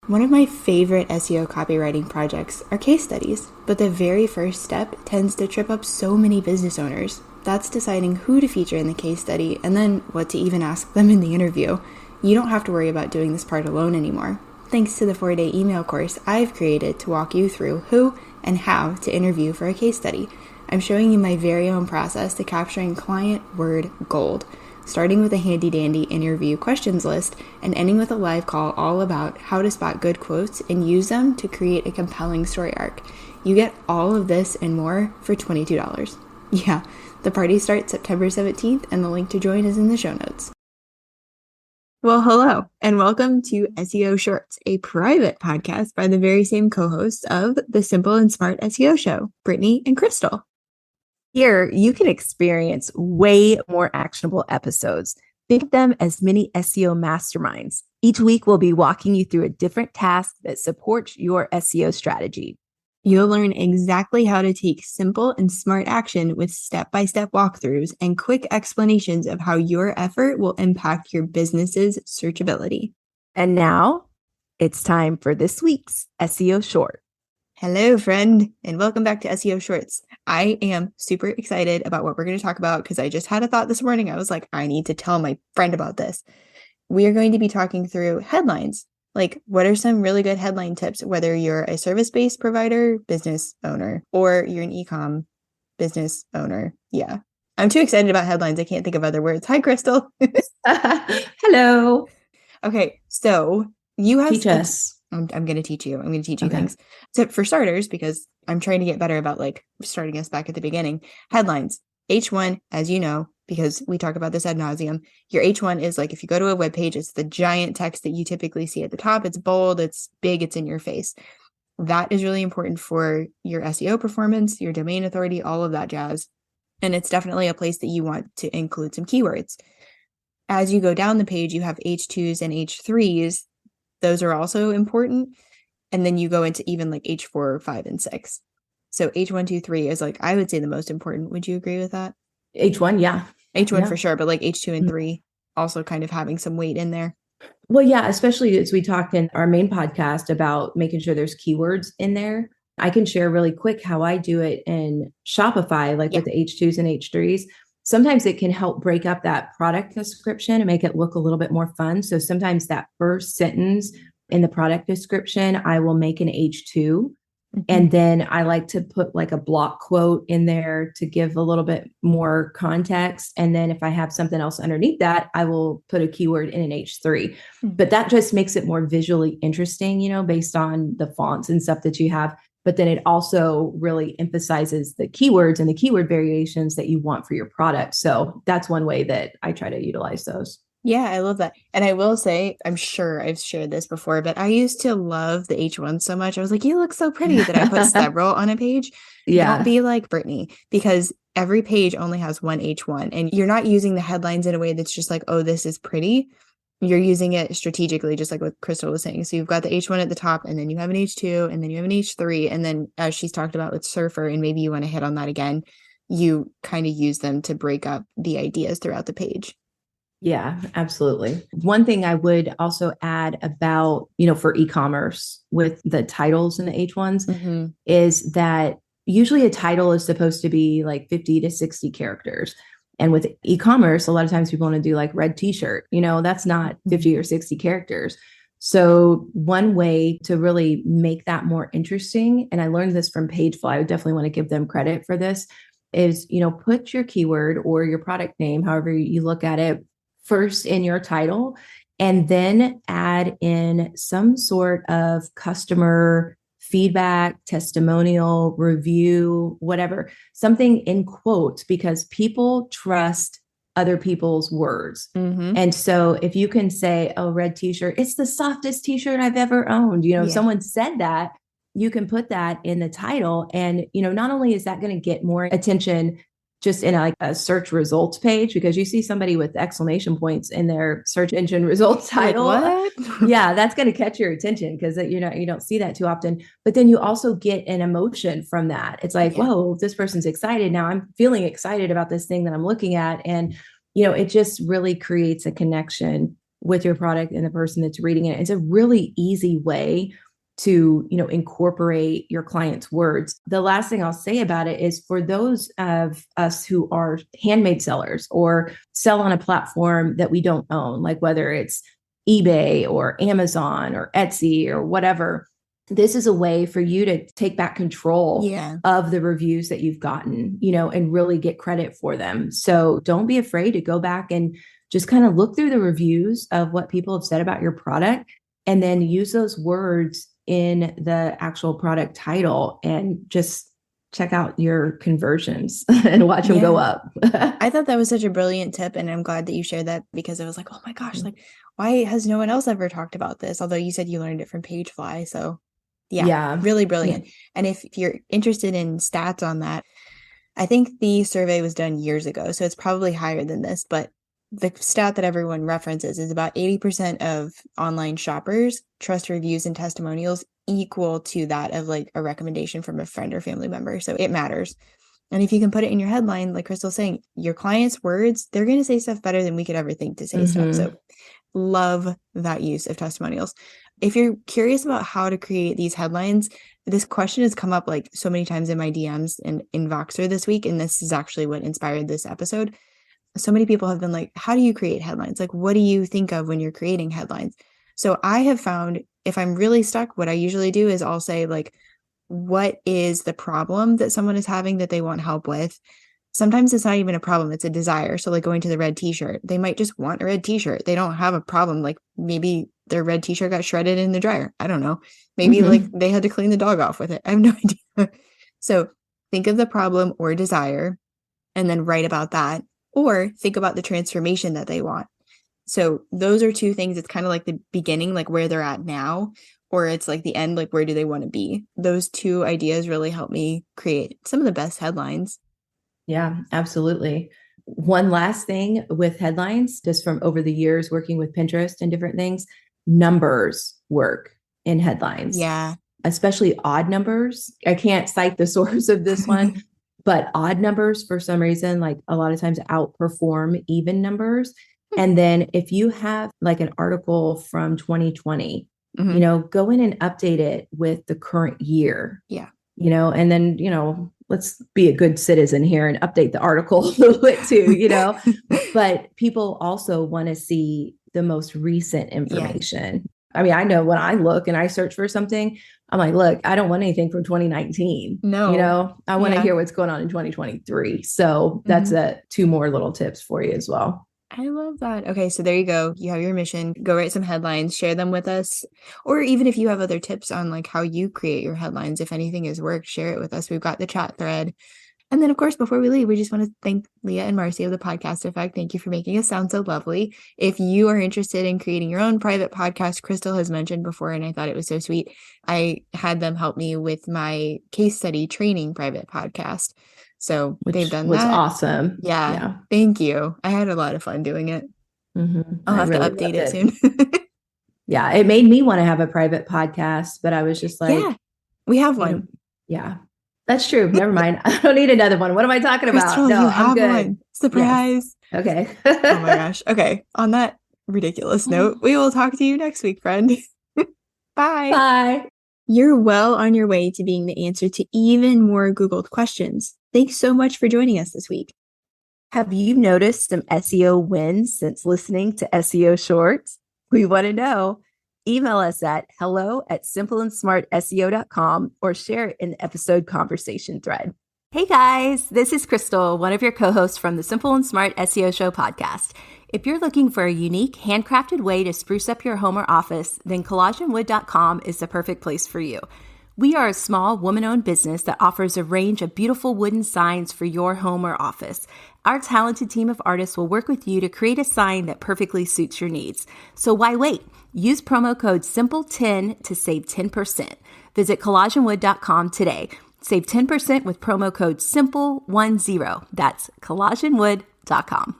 One of my favorite SEO copywriting projects are case studies, but the very first step tends to trip up so many business owners. That's deciding who to feature in the case study and then what to even ask them in the interview. You don't have to worry about doing this part alone anymore, thanks to the 4-day email course I've created to walk you through who and how to interview for a case study. I'm showing you my very own process to capturing client word gold, starting with a handy-dandy interview questions list and ending with a live call all about how to spot good quotes and use them to create a compelling story arc. You get all of this and more for $22. Yeah, the party starts September 17th and the link to join is in the show notes. Well, hello, and welcome to SEO Shorts, a private podcast by the very same co-hosts of the Simple and Smart SEO Show, Brittany and Crystal. Here, you can experience way more actionable episodes. Think of them as mini SEO masterminds. Each week, we'll be walking you through a different task that supports your SEO strategy. You'll learn exactly how to take simple and smart action with step-by-step walkthroughs and quick explanations of how your effort will impact your business's searchability. And now, it's time for this week's SEO Short. Hello, friend, and welcome back to SEO Shorts. I am super excited about what we're going to talk about because I just had a thought this morning. I was like, I need to tell my friend about this. We are going to be talking through headlines. Like, what are some really good headline tips, whether you're a service-based provider, business owner, or you're an e-com business owner? Yeah. I'm too excited about headlines. I can't think of other words. Hi, Crystal. Hello. Okay, so you have... Teach us. I'm going to teach you. I'm going to teach you things. So for starters, because I'm trying to get better about like starting us back at the beginning, headlines. H1, as you know, because we talk about this ad nauseum, your H1 is like if you go to a web page, it's the giant text that you typically see at the top. It's bold, it's big, it's in your face. That is really important for your SEO performance, your domain authority, all of that jazz. And it's definitely a place that you want to include some keywords. As you go down the page, you have H2s and H3s. Those are also important. And then you go into even like H4, 5, and 6. So H1, 2, 3 is like, I would say the most important. Would you agree with that? H1, yeah. H1 for sure. But like H2 and 3 also kind of having some weight in there. Well, yeah, especially as we talked in our main podcast about making sure there's keywords in there. I can share really quick how I do it in Shopify, like with the H2s and H3s. Sometimes it can help break up that product description and make it look a little bit more fun. So sometimes that first sentence in the product description, I will make an H2. And then I like to put like a block quote in there to give a little bit more context. And then if I have something else underneath that, I will put a keyword in an H3. But that just makes it more visually interesting, you know, based on the fonts and stuff that you have. But then it also really emphasizes the keywords and the keyword variations that you want for your product. So that's one way that I try to utilize those. Yeah, I love that. And I will say, I'm sure I've shared this before, but I used to love the H1 so much. I was like, you look so pretty that I put several on a page. Yeah. Don't be like Brittany, because every page only has one H1 and you're not using the headlines in a way that's just like, oh, this is pretty. You're using it strategically, just like what Crystal was saying. So you've got the H1 at the top, and then you have an H2, and then you have an H3. And then as she's talked about with Surfer, and maybe you want to hit on that again, you kind of use them to break up the ideas throughout the page. Yeah, absolutely. One thing I would also add about, you know, for e-commerce with the titles and the H1s is that usually a title is supposed to be like 50 to 60 characters. And with e-commerce, a lot of times people want to do like red t-shirt, you know, that's not 50 or 60 characters. So one way to really make that more interesting, and I learned this from Pagefly, I would definitely want to give them credit for this, is, you know, put your keyword or your product name, however you look at it, first in your title, and then add in some sort of customer feedback, testimonial, review, whatever, something in quotes, because people trust other people's words. And so if you can say, oh, red t-shirt, it's the softest t-shirt I've ever owned, you know, someone said that, you can put that in the title. And, you know, not only is that going to get more attention just in like a search results page, because you see somebody with exclamation points in their search engine results title. Like, what? Yeah, that's going to catch your attention because you don't see that too often. But then you also get an emotion from that. It's like, whoa, this person's excited. Now I'm feeling excited about this thing that I'm looking at. And, you know, it just really creates a connection with your product and the person that's reading it. It's a really easy way to, incorporate your client's words. The last thing I'll say about it is for those of us who are handmade sellers or sell on a platform that we don't own, like whether it's eBay or Amazon or Etsy or whatever, this is a way for you to take back control of the reviews that you've gotten, and really get credit for them. So don't be afraid to go back and just kind of look through the reviews of what people have said about your product and then use those words in the actual product title and just check out your conversions and watch them go up. I thought that was such a brilliant tip. And I'm glad that you shared that because it was like, oh my gosh, like why has no one else ever talked about this? Although you said you learned it from Pagefly. So really brilliant. Yeah. And if you're interested in stats on that, I think the survey was done years ago. So it's probably higher than this, but the stat that everyone references is about 80% of online shoppers trust reviews and testimonials equal to that of like a recommendation from a friend or family member. So it matters. And if you can put it in your headline, like Crystal's saying, your client's words, they're going to say stuff better than we could ever think to say stuff. So love that use of testimonials. If you're curious about how to create these headlines, this question has come up like so many times in my DMs and in Voxer this week. And this is actually what inspired this episode. So many people have been like, how do you create headlines? Like, what do you think of when you're creating headlines? So I have found if I'm really stuck, what I usually do is I'll say like, what is the problem that someone is having that they want help with? Sometimes it's not even a problem. It's a desire. So like going to the red t-shirt, they might just want a red t-shirt. They don't have a problem. Like maybe their red t-shirt got shredded in the dryer. I don't know. Maybe like they had to clean the dog off with it. I have no idea. So think of the problem or desire and then write about that. Or think about the transformation that they want. So those are two things. It's kind of like the beginning, like where they're at now, or it's like the end, like where do they want to be? Those two ideas really help me create some of the best headlines. Yeah, absolutely. One last thing with headlines, just from over the years working with Pinterest and different things, numbers work in headlines. Yeah. Especially odd numbers. I can't cite the source of this one. But odd numbers, for some reason, like a lot of times outperform even numbers. And then if you have like an article from 2020, go in and update it with the current year. Yeah. And then, let's be a good citizen here and update the article a little bit too, But people also want to see the most recent information. Yeah. I mean, I know when I look and I search for something, I'm like, look, I don't want anything from 2019. No. I want to hear what's going on in 2023. So that's two more little tips for you as well. I love that. Okay, so there you go. You have your mission. Go write some headlines, share them with us. Or even if you have other tips on like how you create your headlines, if anything has worked, share it with us. We've got the chat thread. And then, of course, before we leave, we just want to thank Leah and Marcy of the Podcast Effect. Thank you for making us sound so lovely. If you are interested in creating your own private podcast, Crystal has mentioned before, and I thought it was so sweet. I had them help me with my case study training private podcast. So they've done that. Which was awesome. Yeah. Thank you. I had a lot of fun doing it. I'll have to update it soon. Yeah. It made me want to have a private podcast, but I was just like, we have one. Yeah. That's true. Never mind. I don't need another one. What am I talking about? Crystal, no, you have I'm good. One. Surprise. Yes. Okay. Oh my gosh. Okay. On that ridiculous note, we will talk to you next week, friend. Bye. Bye. You're well on your way to being the answer to even more Googled questions. Thanks so much for joining us this week. Have you noticed some SEO wins since listening to SEO Shorts? We want to know. Email us at hello@simpleandsmartseo.com or share it in the episode conversation thread. Hey guys, this is Crystal, one of your co-hosts from the Simple and Smart SEO Show podcast. If you're looking for a unique, handcrafted way to spruce up your home or office, then collagenwood.com is the perfect place for you. We are a small, woman-owned business that offers a range of beautiful wooden signs for your home or office. Our talented team of artists will work with you to create a sign that perfectly suits your needs. So why wait? Use promo code SIMPLE10 to save 10%. Visit collagenwood.com today. Save 10% with promo code SIMPLE10. That's collagenwood.com.